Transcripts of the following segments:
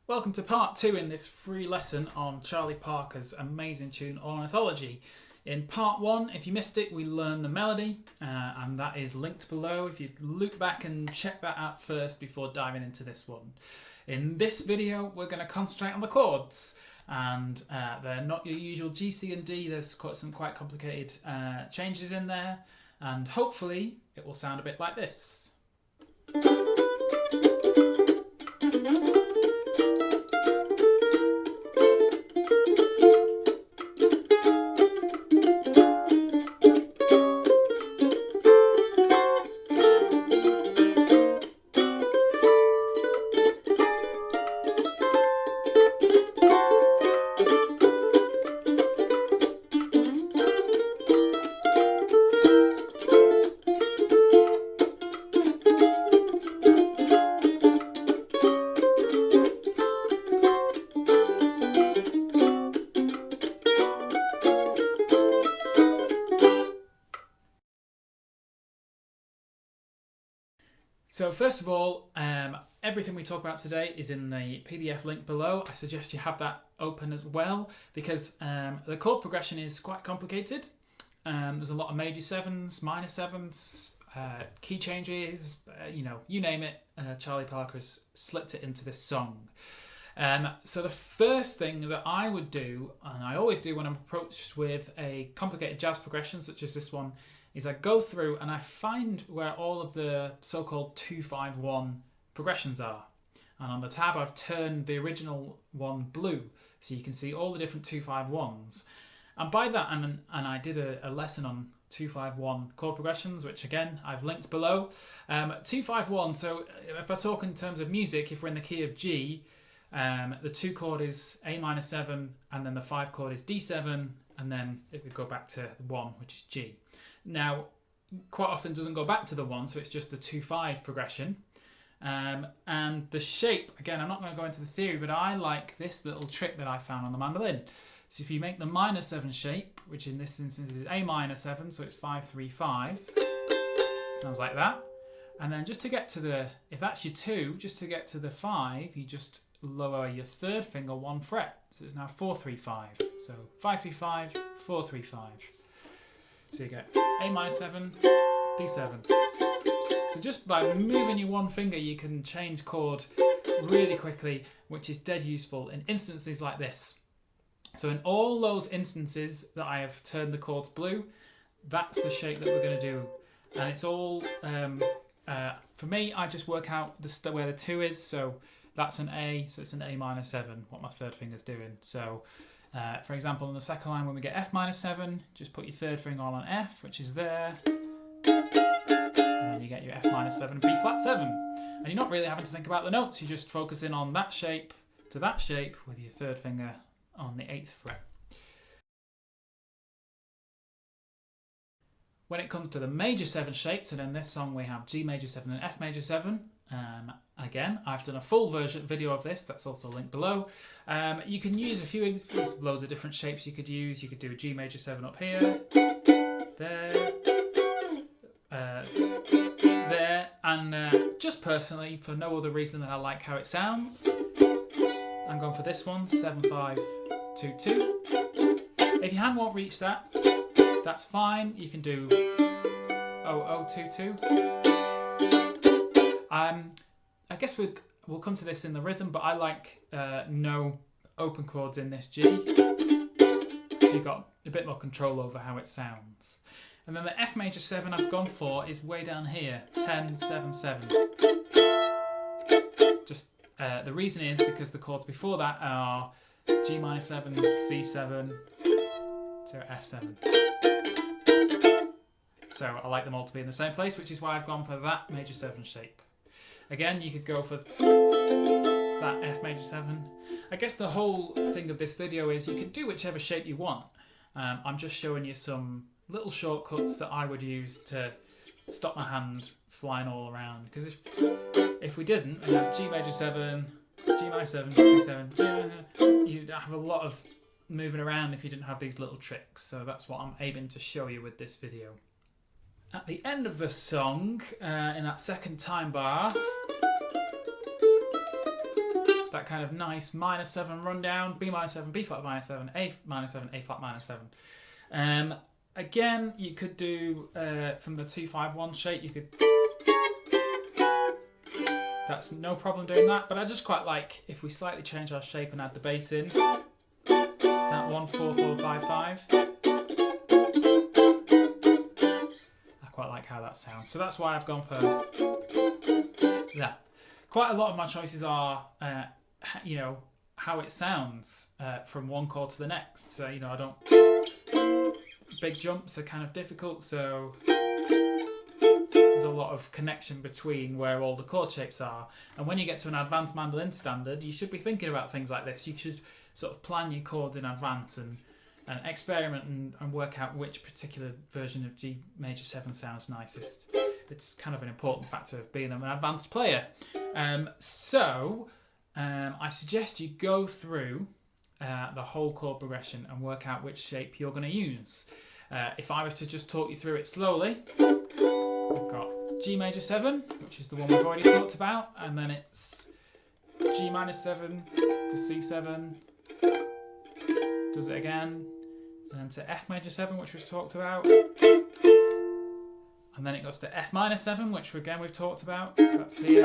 Welcome to part 2 in this free lesson on Charlie Parker's amazing tune Ornithology. In part 1, if you missed it, we learned the melody and that is linked below if you look back and check that out first before diving into this one. In this video we're going to concentrate on the chords, and they're not your usual G, C and D. There's some quite complicated changes in there, and hopefully it will sound a bit like this. So first of all, everything we talk about today is in the PDF link below. I suggest you have that open as well because the chord progression is quite complicated. There's a lot of major sevens, minor sevens, key changes, you name it. Charlie Parker's slipped it into this song. So the first thing that I would do, and I always do when I'm approached with a complicated jazz progression such as this one, is I go through and I find where all of the so-called 2-5-1 progressions are. And on the tab I've turned the original one blue so you can see all the different 2-5-1s. And by that, and I did a lesson on 2-5-1 chord progressions, which again I've linked below. 2-5-1, so if I talk in terms of music, if we're in the key of G, the 2 chord is A minor 7, and then the 5 chord is D7, and then it would go back to 1, which is G. Now, quite often doesn't go back to the 1, so it's just the 2-5 progression. And the shape, again, I'm not going to go into the theory, but I like this little trick that I found on the mandolin. So if you make the minor 7 shape, which in this instance is A minor 7, so it's 5-3-5, sounds like that. And then just to get to the, if that's your 2, just to get to the 5, you just lower your 3rd finger 1 fret. So it's now 4-3-5. So 5-3-5, 4-3-5. So you get A minor 7, D7. So just by moving your 1 finger you can change chord really quickly, which is dead useful in instances like this. So in all those instances that I have turned the chords blue, that's the shape that we're going to do. And it's all, for me, I just work out where the 2 is. So that's an A, so it's an A minor 7, what my 3rd finger's doing. So for example, on the second line, when we get F minor 7, just put your 3rd finger on F, which is there, and then you get your F minor 7, B flat 7. And you're not really having to think about the notes, you're just focusing on that shape to that shape with your 3rd finger on the 8th fret. When it comes to the major 7 shapes, and in this song we have G major 7 and F major 7. Again, I've done a full video of this, that's also linked below. You can use there's loads of different shapes you could use. You could do a G major 7 up here, there, there, and just personally, for no other reason than I like how it sounds, I'm going for this one, 7-5-2-2. If your hand won't reach that, that's fine. You can do 0-0-2-2. I guess we'll come to this in the rhythm, but I like no open chords in this G. So you've got a bit more control over how it sounds. And then the F major 7 I've gone for is way down here, 10-7-7. Just the reason is because the chords before that are G minor 7, C7 to F7. So I like them all to be in the same place, which is why I've gone for that major 7 shape. Again, you could go for that F major 7. I guess the whole thing of this video is you can do whichever shape you want. I'm just showing you some little shortcuts that I would use to stop my hand flying all around. Because if we didn't, we'd have G major 7, G minor 7, C7, you'd have a lot of moving around if you didn't have these little tricks. So that's what I'm aiming to show you with this video. At the end of the song, in that second time bar, that kind of nice minor 7 rundown, B minor 7, B flat minor 7, A minor 7, A flat minor 7. Again, you could do from the 2-5-1 shape, you could. That's no problem doing that, but I just quite like if we slightly change our shape and add the bass in. That 1-4-4-5-5. I quite like how that sounds. So that's why I've gone for that. Quite a lot of my choices are, you know, how it sounds from one chord to the next. So, you know, I don't. Big jumps are kind of difficult, so there's a lot of connection between where all the chord shapes are. And when you get to an advanced mandolin standard, you should be thinking about things like this. You should sort of plan your chords in advance and experiment and work out which particular version of G major 7 sounds nicest. It's kind of an important factor of being an advanced player. So I suggest you go through the whole chord progression and work out which shape you're going to use. If I was to just talk you through it slowly, we've got G major 7, which is the one we've already talked about, and then it's G minor 7 to C7, does it again, and then to F major 7, which we've talked about, and then it goes to F minor 7, which again we've talked about, that's here,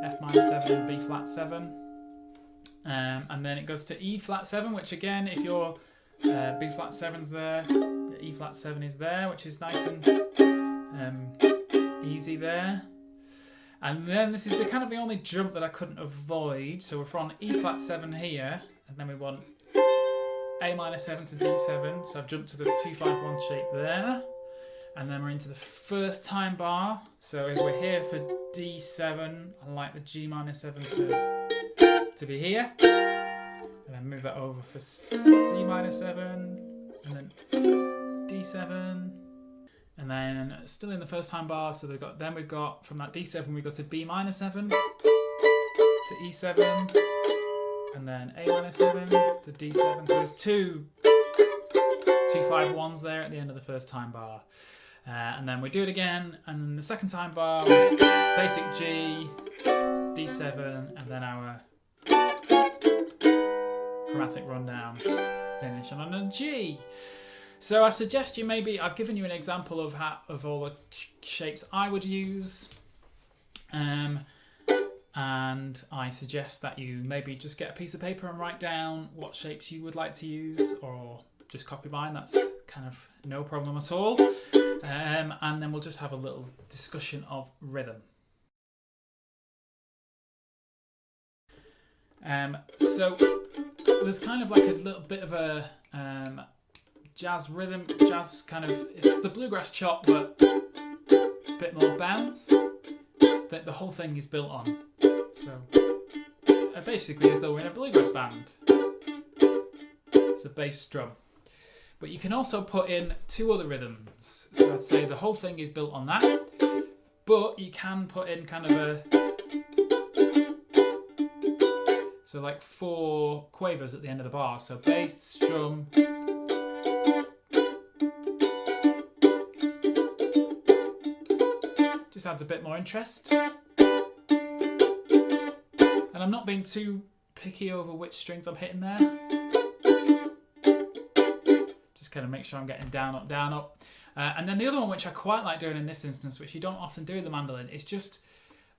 F minor 7, B flat 7, and then it goes to E flat 7, which again, if your B flat 7's there, the E flat 7 is there, which is nice and easy there. And then this is the kind of the only jump that I couldn't avoid. So we're on E flat 7 here, and then we want A minor 7 to D7. So I've jumped to the 2-5-1 shape there. And then we're into the first time bar. So if we're here for D7, I like the G minor 7 to be here. And then move that over for C minor 7, and then D7. And then still in the first time bar, so we've got from that D7 we go to B minor 7 to E7, and then A minor 7 to D7. So there's two 2-5-1s there at the end of the first time bar. And then we do it again, and then the second time bar, basic G, D7, and then our chromatic rundown, finish on a G. So I suggest you I've given you an example of all the shapes I would use, and I suggest that you maybe just get a piece of paper and write down what shapes you would like to use, or just copy mine, that's kind of no problem at all. And then we'll just have a little discussion of rhythm. So there's kind of like a little bit of a jazz rhythm, kind of, it's the bluegrass chop, but a bit more bounce that the whole thing is built on. So basically as though we're in a bluegrass band. It's a bass drum. But you can also put in 2 other rhythms. So I'd say the whole thing is built on that, but you can put in kind of so like 4 quavers at the end of the bar. So bass, drum, just adds a bit more interest. And I'm not being too picky over which strings I'm hitting there. Just kind of make sure I'm getting down, up, down, up. And then the other one, which I quite like doing in this instance, which you don't often do in the mandolin, is just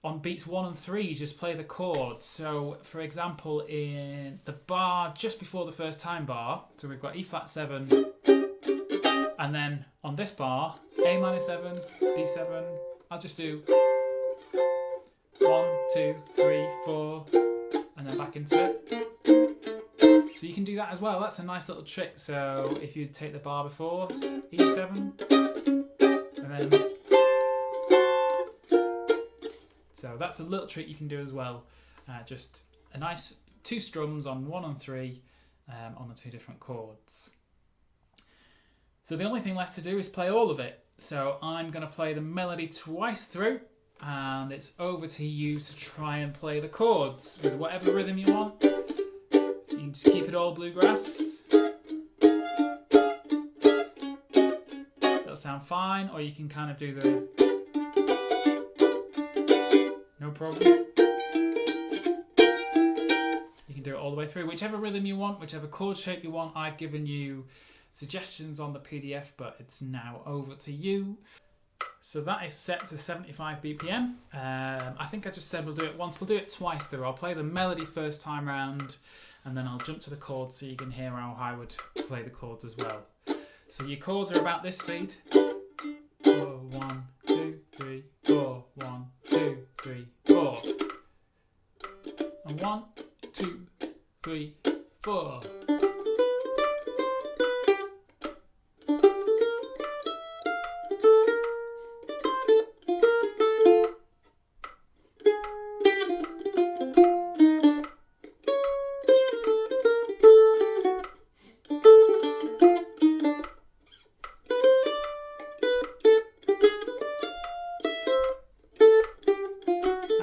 on beats 1 and 3, you just play the chords. So, for example, in the bar just before the first time bar, so we've got E flat 7, and then on this bar, A minor 7, D7. I'll just do 1, 2, 3, 4, and then back into it. So you can do that as well. That's a nice little trick. So if you take the bar before, E7, and then... So that's a little trick you can do as well. Just a nice 2 strums on 1 and 3 on the 2 different chords. So the only thing left to do is play all of it. So I'm going to play the melody twice through, and it's over to you to try and play the chords with whatever rhythm you want. You can just keep it all bluegrass. That'll sound fine, or you can kind of do the... No problem. You can do it all the way through. Whichever rhythm you want, whichever chord shape you want. I've given you suggestions on the PDF, but it's now over to you. So that is set to 75 BPM. I think I just said we'll do it once. We'll do it twice through. I'll play the melody first time round, and then I'll jump to the chords so you can hear how I would play the chords as well. So your chords are about this speed. 4, 1, 2, 3, 4. 1, 2, 3, 4. And 1, 2, 3, 4.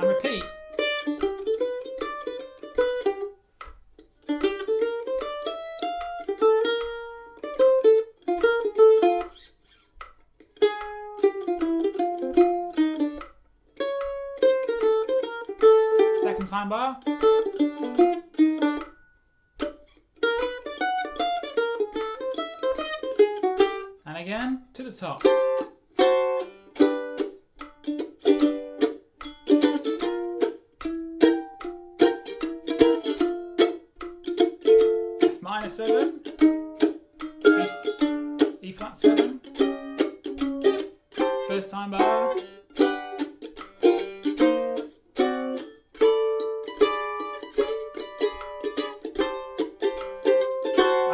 And repeat. Second time bar. And again to the top. F minor 7, E flat 7, first time bar.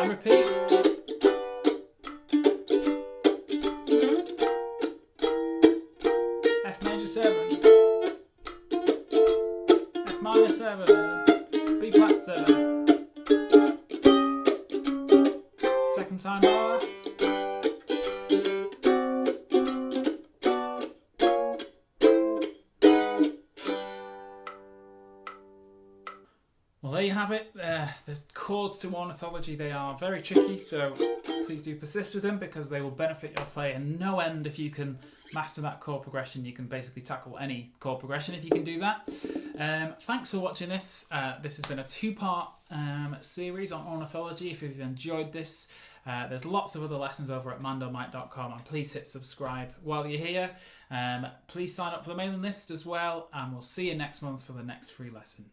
And repeat. F major 7, F minor 7, B flat 7, second time bar. Well, there you have it. The chords to Ornithology, they are very tricky, so please do persist with them because they will benefit your playing no end. If you can master that chord progression, you can basically tackle any chord progression if you can do that. Thanks for watching this. This has been a two-part series on Ornithology. If you've enjoyed this, there's lots of other lessons over at mandomike.com, and please hit subscribe while you're here. Please sign up for the mailing list as well, and we'll see you next month for the next free lesson.